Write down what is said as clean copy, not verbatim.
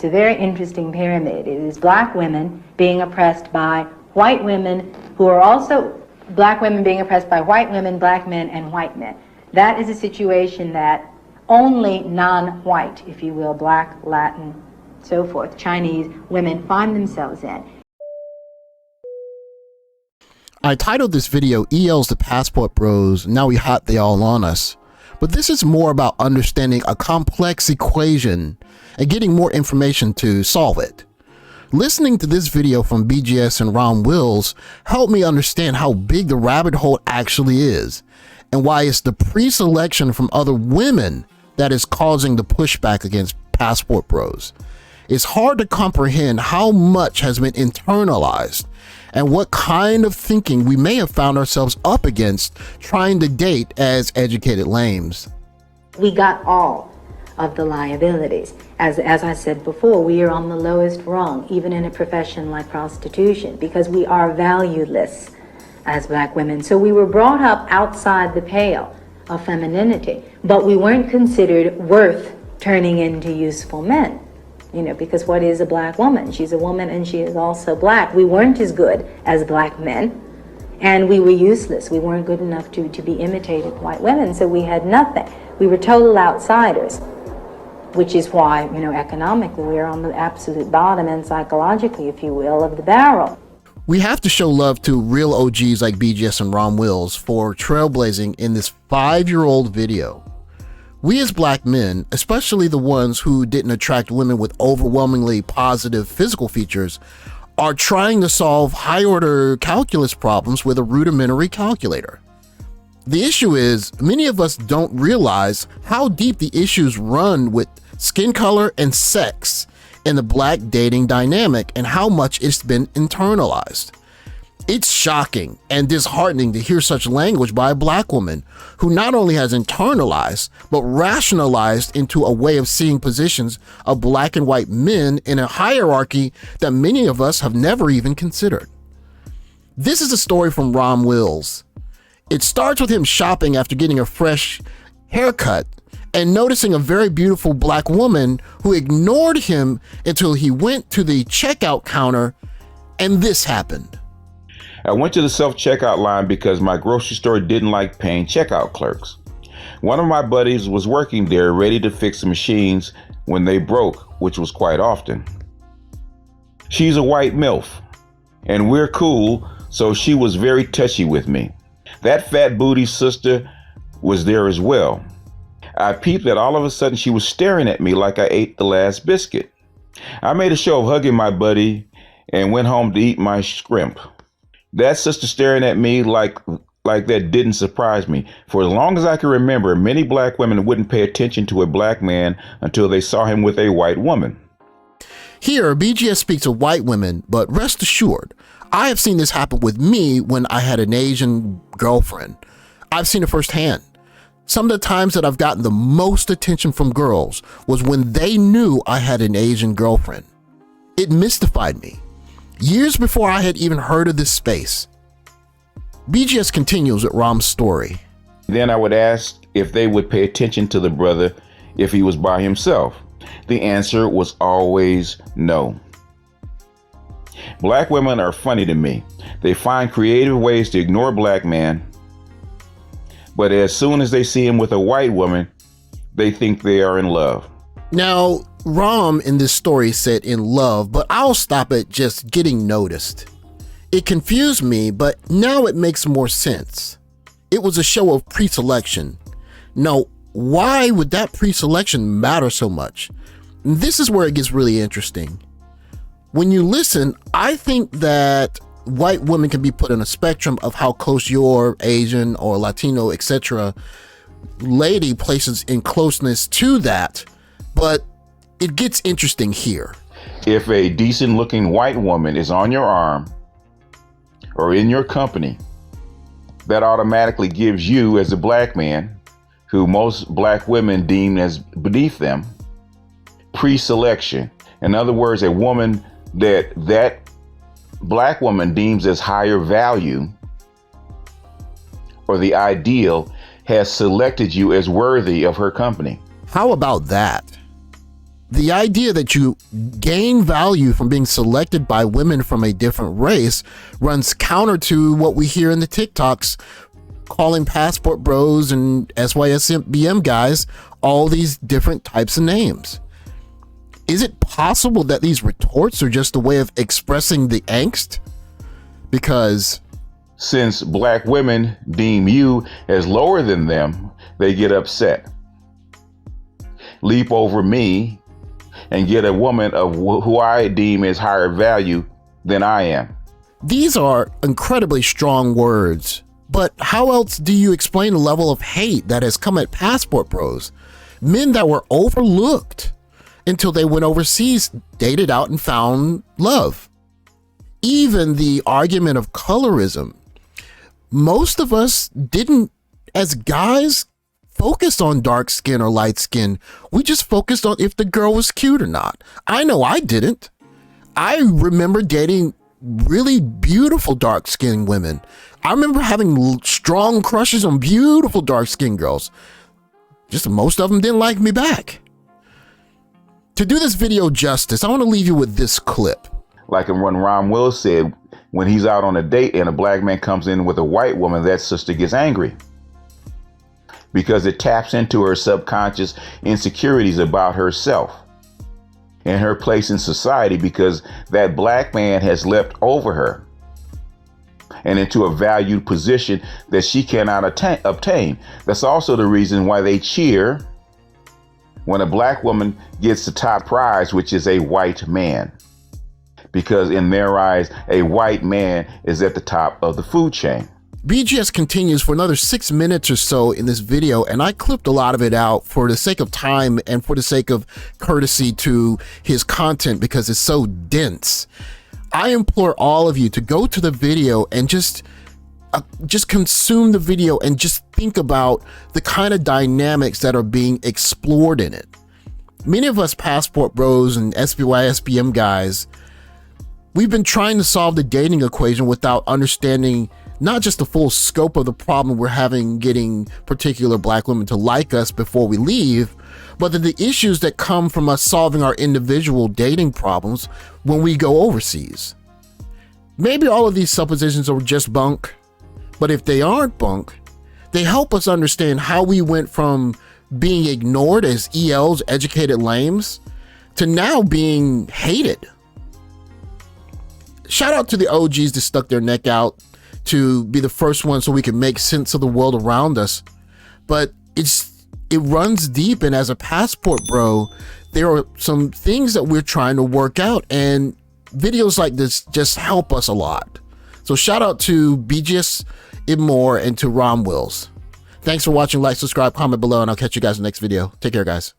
It's a very interesting pyramid. It is black women being oppressed by white women who are also black women being oppressed by white women, black men, and white men. That is a situation that only non-white, if you will, black, Latin, so forth, Chinese women find themselves in. I titled this video, EL's the Passport Bros, now we hot, they all on us. But this is more about understanding a complex equation and getting more information to solve it. Listening to this video from BGS and Ron Wills helped me understand how big the rabbit hole actually is and why it's the pre-selection from other women that is causing the pushback against Passport Bros. It's hard to comprehend how much has been internalized and what kind of thinking we may have found ourselves up against trying to date as educated lames. We got all of the liabilities. As I said before, we are on the lowest rung, even in a profession like prostitution, because we are valueless as black women. So we were brought up outside the pale of femininity, but we weren't considered worth turning into useful men. You know, because what is a black woman? She's a woman and she is also black. We weren't as good as black men, and we were useless. We weren't good enough to be imitated white women, so we had nothing. We were total outsiders, which is why, you know, economically we are on the absolute bottom, and psychologically, if you will, of the barrel. We have to show love to real OGs like BGS and Ron Wills for trailblazing in this 5-year-old video. We as black men, especially the ones who didn't attract women with overwhelmingly positive physical features, are trying to solve high-order calculus problems with a rudimentary calculator. The issue is, many of us don't realize how deep the issues run with skin color and sex in the black dating dynamic and how much it's been internalized. It's shocking and disheartening to hear such language by a black woman who not only has internalized, but rationalized into a way of seeing positions of black and white men in a hierarchy that many of us have never even considered. This is a story from Ron Wills. It starts with him shopping after getting a fresh haircut and noticing a very beautiful black woman who ignored him until he went to the checkout counter, and this happened. I went to the self-checkout line because my grocery store didn't like paying checkout clerks. One of my buddies was working there ready to fix the machines when they broke, which was quite often. She's a white MILF, and we're cool, so she was very touchy with me. That fat booty sister was there as well. I peeped that all of a sudden she was staring at me like I ate the last biscuit. I made a show of hugging my buddy and went home to eat my shrimp. That sister staring at me like that didn't surprise me. For as long as I can remember, many black women wouldn't pay attention to a black man until they saw him with a white woman. Here, BGS speaks of white women, but rest assured, I have seen this happen with me when I had an Asian girlfriend. I've seen it firsthand. Some of the times that I've gotten the most attention from girls was when they knew I had an Asian girlfriend. It mystified me. Years before I had even heard of this space. BGS continues with Rom's story. Then I would ask if they would pay attention to the brother if he was by himself. The answer was always no. Black women are funny to me. They find creative ways to ignore a black man, but as soon as they see him with a white woman, they think they are in love. Now, Rom in this story said in love, but I'll stop at just getting noticed. It confused me, but now it makes more sense. It was a show of pre-selection. Now, why would that pre-selection matter so much? This is where it gets really interesting. When you listen, I think that white women can be put in a spectrum of how close your Asian or Latino, etc. lady places in closeness to that, but it gets interesting here. If a decent looking white woman is on your arm or in your company, that automatically gives you, as a black man, who most black women deem as beneath them, pre-selection. In other words, a woman that black woman deems as higher value or the ideal has selected you as worthy of her company. How about that? The idea that you gain value from being selected by women from a different race runs counter to what we hear in the TikToks calling passport bros and SYSBM guys all these different types of names. Is it possible that these retorts are just a way of expressing the angst? Because since black women deem you as lower than them, they get upset, leap over me, and get a woman of who I deem as higher value than I am. These are incredibly strong words, but how else do you explain the level of hate that has come at passport bros? Men that were overlooked until they went overseas, dated out, and found love. Even the argument of colorism. Most of us didn't, as guys, focus on dark skin or light skin. We just focused on if the girl was cute or not. I know I didn't. I remember dating really beautiful dark skinned women. I remember having strong crushes on beautiful dark skinned girls. Just most of them didn't like me back. To do this video justice, I want to leave you with this clip. Like when Ron Wills said, when he's out on a date and a black man comes in with a white woman, that sister gets angry because it taps into her subconscious insecurities about herself and her place in society, because that black man has leapt over her and into a valued position that she cannot obtain. That's also the reason why they cheer when a black woman gets the top prize, which is a white man, because in their eyes, a white man is at the top of the food chain. BGS continues for another 6 minutes or so in this video, and I clipped a lot of it out for the sake of time and for the sake of courtesy to his content because it's so dense. I implore all of you to go to the video and just consume the video and just think about the kind of dynamics that are being explored in it. Many of us passport bros and SYSBM guys, we've been trying to solve the dating equation without understanding not just the full scope of the problem we're having getting particular black women to like us before we leave, but the issues that come from us solving our individual dating problems when we go overseas. Maybe all of these suppositions are just bunk, but if they aren't bunk, they help us understand how we went from being ignored as ELs, educated lames, to now being hated. Shout out to the OGs that stuck their neck out to be the first one so we can make sense of the world around us. But it runs deep, and as a passport bro, there are some things that we're trying to work out, and videos like this just help us a lot. So shout out to BGSforwomen and to Ron Wills. Thanks for watching. Like, subscribe, comment below, and I'll catch you guys in the next video. Take care, guys.